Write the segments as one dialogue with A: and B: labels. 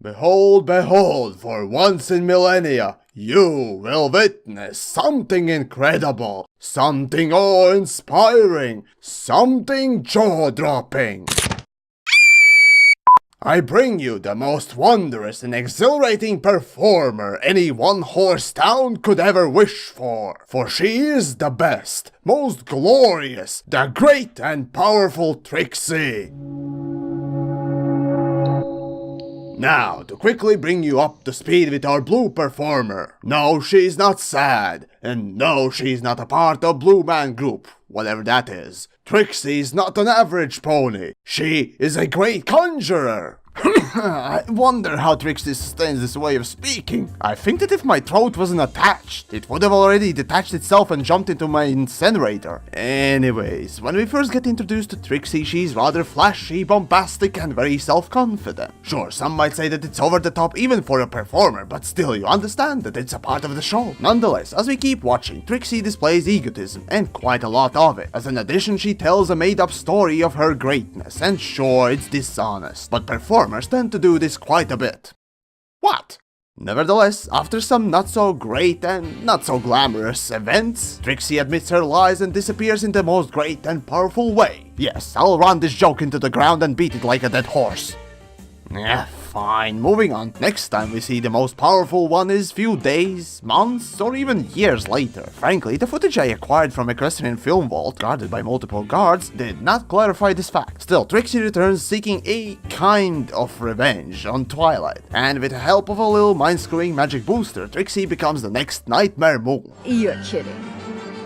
A: Behold, behold, for once in millennia, you will witness something incredible, something awe-inspiring, something jaw-dropping. I bring you the most wondrous and exhilarating performer any one-horse town could ever wish for she is the best, most glorious, the great and powerful Trixie. Now, to quickly bring you up to speed with our blue performer. No, she's not sad, and no, she's not a part of Blue Man Group, whatever that is. Trixie's not an average pony, she is a great conjurer. I wonder how Trixie sustains this way of speaking. I think that if my throat wasn't attached, it would have already detached itself and jumped into my incinerator. Anyways, when we first get introduced to Trixie, she's rather flashy, bombastic, and very self-confident. Sure, some might say that it's over the top even for a performer, but still you understand that it's a part of the show. Nonetheless, as we keep watching, Trixie displays egotism, and quite a lot of it. As an addition, she tells a made-up story of her greatness, and sure, it's dishonest, but performers tend to do this quite a bit. What? Nevertheless, after some not so great and not so glamorous events, Trixie admits her lies and disappears in the most great and powerful way. Yes, I'll run this joke into the ground and beat it like a dead horse. Yeah, fine, moving on. Next time we see the most powerful one is few days, months, or even years later. Frankly, the footage I acquired from Equestrian Film Vault, guarded by multiple guards, did not clarify this fact. Still, Trixie returns seeking a kind of revenge on Twilight, and with the help of a little mind-screwing magic booster, Trixie becomes the next Nightmare Moon.
B: You're kidding.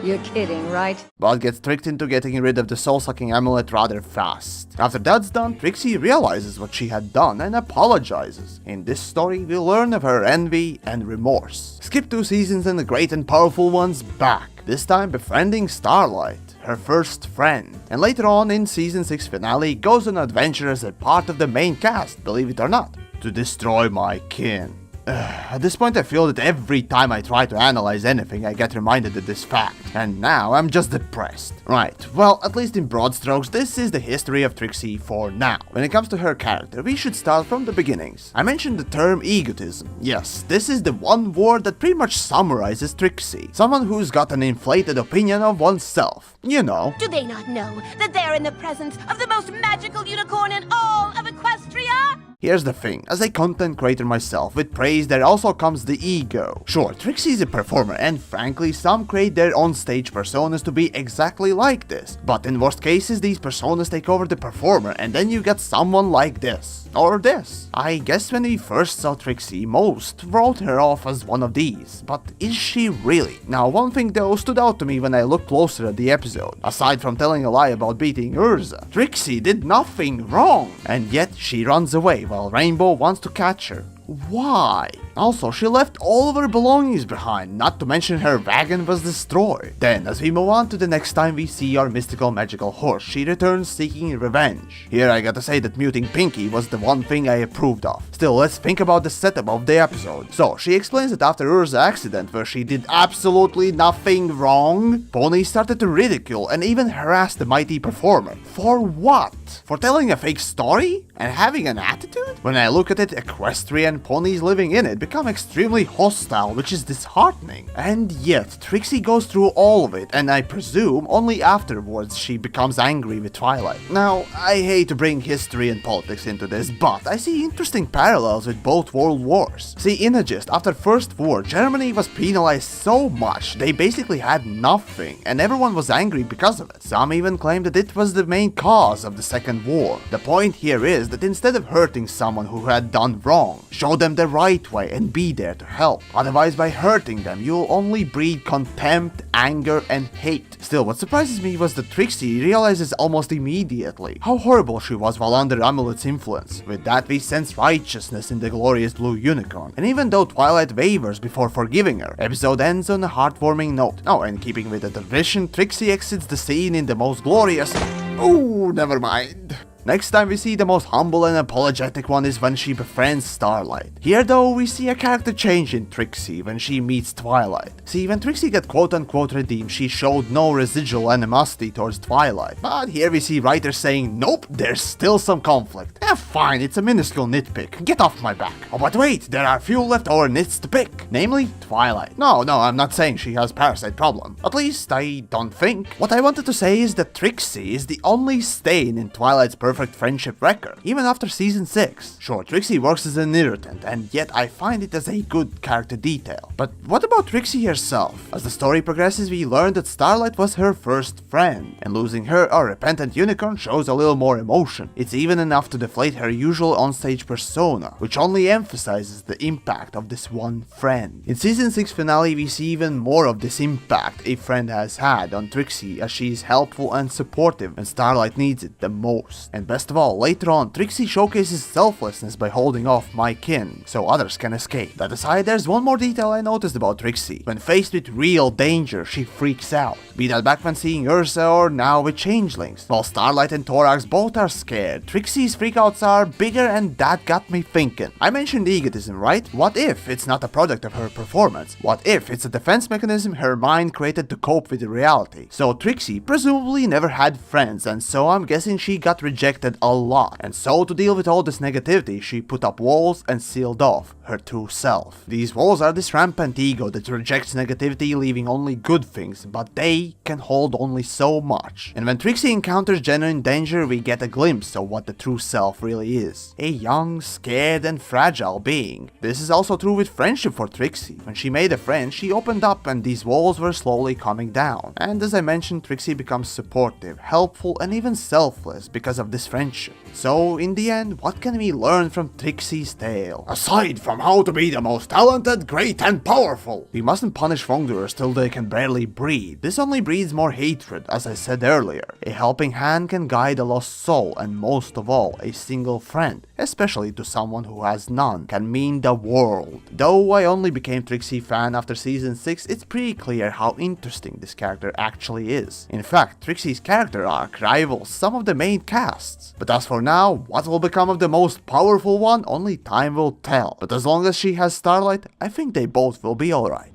B: You're kidding, right?
A: But gets tricked into getting rid of the soul-sucking amulet rather fast. After that's done, Trixie realizes what she had done and apologizes. In this story, we learn of her envy and remorse. Skip 2 seasons and the great and powerful one's back, this time befriending Starlight, her first friend. And later on in season 6 finale, goes on an adventure as a part of the main cast, believe it or not, to destroy my kin. At this point I feel that every time I try to analyze anything I get reminded of this fact, and now I'm just depressed. Right, well, at least in broad strokes, this is the history of Trixie for now. When it comes to her character, we should start from the beginnings. I mentioned the term egotism. Yes, this is the one word that pretty much summarizes Trixie. Someone who's got an inflated opinion of oneself. You know.
C: Do they not know that they're in the presence of the most magical unicorn in all of Equestria?
A: Here's the thing, as a content creator myself, with praise there also comes the ego. Sure, Trixie is a performer and frankly some create their own stage personas to be exactly like this. But in worst cases these personas take over the performer and then you get someone like this. Or this. I guess when we first saw Trixie, most wrote her off as one of these. But is she really? Now one thing though stood out to me when I looked closer at the episode. Aside from telling a lie about beating Urza, Trixie did nothing wrong. And yet she runs away while Rainbow wants to catch her. Why? Also, she left all of her belongings behind, not to mention her wagon was destroyed. Then, as we move on to the next time we see our mystical magical horse, she returns seeking revenge. Here I gotta say that muting Pinky was the one thing I approved of. Still, let's think about the setup of the episode. So, she explains that after Urza's accident, where she did absolutely nothing wrong, Pony started to ridicule and even harass the mighty performer. For what? For telling a fake story? And having an attitude? When I look at it, Equestrian ponies living in it become extremely hostile, which is disheartening. And yet, Trixie goes through all of it, and I presume only afterwards she becomes angry with Twilight. Now, I hate to bring history and politics into this, but I see interesting parallels with both world wars. See, in the gist, after First War, Germany was penalized so much, they basically had nothing, and everyone was angry because of it. Some even claimed that it was the main cause of the Second War. The point here is that instead of hurting someone who had done wrong, show them the right way and be there to help. Otherwise, by hurting them, you'll only breed contempt, anger, and hate. Still, what surprises me was that Trixie realizes almost immediately how horrible she was while under Amulet's influence. With that, we sense righteousness in the glorious blue unicorn. And even though Twilight wavers before forgiving her, episode ends on a heartwarming note. Oh, and keeping with the tradition, Trixie exits the scene in the most glorious... Oh, never mind. Next time we see the most humble and apologetic one is when she befriends Starlight. Here though, we see a character change in Trixie when she meets Twilight. See, when Trixie got quote-unquote redeemed, she showed no residual animosity towards Twilight. But here we see writers saying, nope, there's still some conflict. Fine, it's a minuscule nitpick. Get off my back. Oh, but wait, there are few leftover nits to pick. Namely, Twilight. No, I'm not saying she has parasite problem. At least, I don't think. What I wanted to say is that Trixie is the only stain in Twilight's perfect friendship record, even after season 6. Sure, Trixie works as an irritant, and yet I find it as a good character detail. But what about Trixie herself? As the story progresses, we learn that Starlight was her first friend, and losing her, a repentant unicorn, shows a little more emotion. It's even enough to deflate her usual onstage persona, which only emphasizes the impact of this one friend. In season 6 finale, we see even more of this impact a friend has had on Trixie, as she is helpful and supportive when Starlight needs it the most. And best of all, later on, Trixie showcases selflessness by holding off my kin, so others can escape. That aside, there's one more detail I noticed about Trixie. When faced with real danger, she freaks out. Be that back when seeing Ursa or now with changelings. While Starlight and Thorax both are scared, Trixie's freakouts are bigger, and that got me thinking. I mentioned egotism, right? What if it's not a product of her performance? What if it's a defense mechanism her mind created to cope with the reality? So Trixie presumably never had friends, and so I'm guessing she got rejected a lot. And so to deal with all this negativity, she put up walls and sealed off her true self. These walls are this rampant ego that rejects negativity, leaving only good things, but they can hold only so much. And when Trixie encounters genuine danger, we get a glimpse of what the true self really is. A young, scared, and fragile being. This is also true with friendship for Trixie. When she made a friend, she opened up and these walls were slowly coming down. And as I mentioned, Trixie becomes supportive, helpful, and even selfless because of this friendship. So in the end, what can we learn from Trixie's tale? Aside from how to be the most talented, great, and powerful, we mustn't punish wrongdoers till they can barely breathe. This only breeds more hatred, as I said earlier. A helping hand can guide a lost soul, and most of all, a single friend, especially to someone who has none, can mean the world. Though I only became Trixie fan after season 6, it's pretty clear how interesting this character actually is. In fact, Trixie's character arc rivals some of the main casts. But as for now, what will become of the most powerful one, only time will tell. But as long as she has Starlight, I think they both will be alright.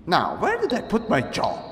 A: Now, where did I put my jaw?